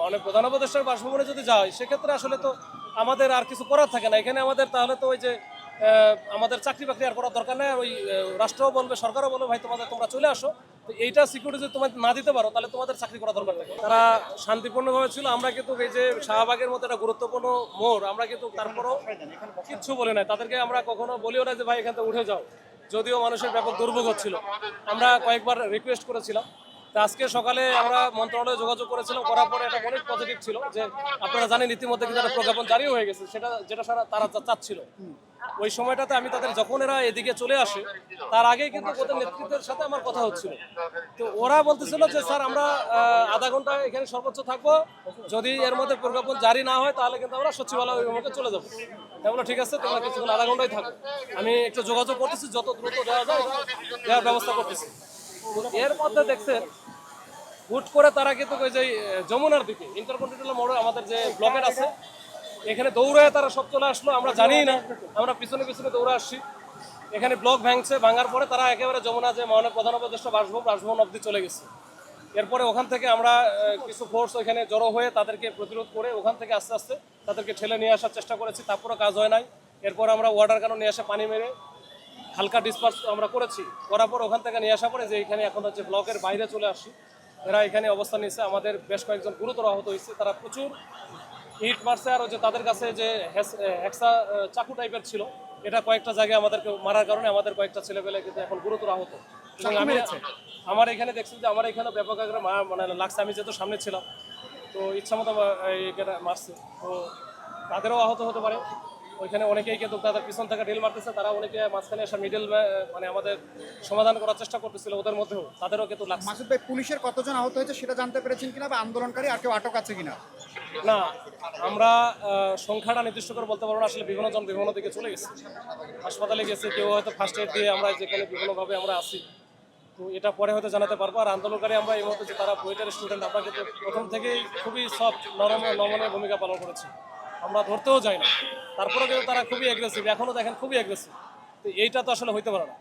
মানে প্রধান উপদেষ্টার বাসভবনে যদি যাই সেক্ষেত্রে আসলে তো আমাদের আর কিছু করার থাকে না এখানে আমাদের। তাহলে তো ওই যে আমাদের চাকরি বাকরি আর করার দরকার নেই। ওই রাষ্ট্রও বলবে, সরকারও বলবে, ভাই তোমরা চলে আসো। তো এইটা সিকিউরিটি যদি তোমাদের না দিতে পারো তাহলে তোমাদের চাকরি করা দরকার থাকে। তারা শান্তিপূর্ণভাবে ছিল। আমরা কিন্তু এই যে শাহবাগের মতো একটা গুরুত্বপূর্ণ মোড়, আমরা কিন্তু তারপরও কিচ্ছু বলি নাই তাদেরকে। আমরা কখনো বলিও না যে ভাই এখান থেকে উঠে যাও, যদিও মানুষের ব্যাপক দুর্ভোগ হচ্ছিল। আমরা কয়েকবার রিকোয়েস্ট করেছিলাম। তো আজকে সকালে আমরা মন্ত্রণালয়ে যোগাযোগ করেছিলাম, করার পরে এটা অনেক পজিটিভ ছিল যে আপনারা জানেন ইতিমধ্যে কিন্তু একটা প্রজ্ঞাপন জারি হয়ে গেছে, যেটা তারা চাচ্ছিল। ওই সময়টাতে আমি তাদের, যখন এরা এদিকে চলে আসে তার আগেই কিন্তু ওদের নেতৃত্বের সাথে আমার কথা হচ্ছিল। তো ওরা বলতেছিল যে স্যার আমরা আধা ঘন্টা এখানে সর্বোচ্চ থাকবো, যদি এর মধ্যে প্রজ্ঞাপন জারি না হয় তাহলে কিন্তু আমরা সচিবালয় অভিমুখে চলে যাবো। বলো ঠিক আছে, তোমরা কিছুক্ষণ আধা ঘন্টায় থাকো, আমি একটু যোগাযোগ করতেছি, যত দ্রুত দেওয়া যায় দেওয়ার ব্যবস্থা করতেছি। এর মধ্যে দেখছেন হুট করে তারা কিন্তু ওই যে যমুনার দিকে ইন্টারকন্টিনেন্টাল মোড়ে আমাদের যে ব্লকেট আছে এখানে দৌড়ায় তারা সব চলে আসলো। আমরা জানি না, আমরা পিছনে পিছনে দৌড়ে আসছি। এখানে ব্লক ভাঙার পরে তারা একেবারে যমুনা যে মাননীয় প্রধান উপদেষ্টা বাসভবন অবধি চলে গেছে। এরপরে ওখান থেকে আমরা কিছু ফোর্স ওইখানে জড়ো হয়ে তাদেরকে প্রতিরোধ করে ওখান থেকে আস্তে আস্তে তাদেরকে ঠেলে নিয়ে আসার চেষ্টা করেছি, তারপরেও কাজ হয় নাই। এরপর আমরা ওয়াটার ক্যানন নিয়ে আসে পানি মেরে হালকা ডিসপার্স আমরা করেছি। করার পর ওখান থেকে নিয়ে আসা পরে যে এখানে এখন হচ্ছে ব্লকের বাইরে চলে আসি, এরা এখানে অবস্থান নিচ্ছে। আমাদের বেশ কয়েকজন গুরুতর আহত হয়েছে, তারা প্রচুর ইট মারছে। আর হচ্ছে তাদের কাছে যে হেক্সা চাকু টাইপের ছিল, এটা কয়েকটা জায়গায় আমাদেরকে মারার কারণে আমাদের কয়েকটা ছেলেপেলে কিন্তু এখন গুরুতর আহত। এবং আমি আমার এখানে দেখছি যে আমার এখানে ব্যাপক আকারে মানে লাগছে। আমি যেহেতু সামনে ছিলাম তো ইচ্ছা মতো মারছে, তো তাদেরও আহত হতে পারে। ওইখানে অনেকেই কিন্তু তাদের পিছন থেকে ঢিল মারতেছে, তারা অনেকে মাঝখানে এসে মিডল মানে আমাদের সমাধান করার চেষ্টা করতেছিল, ওদের মধ্যেও তাদেরও কিন্তু লাগছে। মাসুদ ভাই, পুলিশের কতজন আহত হয়েছে সেটা জানতে পেরেছেন কিনা, বা আন্দোলনকারী আর কেউ আটক আছে কিনা? না, আমরা সংখ্যাটা নির্দিষ্ট করে বলতে পারবো না। আসলে বিভিন্ন জন বিভিন্ন দিকে চলে গেছে, হাসপাতালে গেছে, কেউ হয়তো ফার্স্ট এড দিয়ে। আমরা যেখানে বিভিন্নভাবে আমরা আসি, তো এটা পরে হয়তো জানাতে পারবো। আর আন্দোলনকারী আমরা এই মুহূর্তে যে তারা বুয়েটের স্টুডেন্ট, আমরা কিন্তু প্রথম থেকেই খুবই সফট নমনীয় ভূমিকা পালন করেছি। আমরা ধরতেও যাই না, তারপরেও কিন্তু তারা খুবই অ্যাগ্রেসিভ, এখনও দেখেন খুবই অ্যাগ্রেসিভ। তো এইটা তো আসলে হইতে পারে না।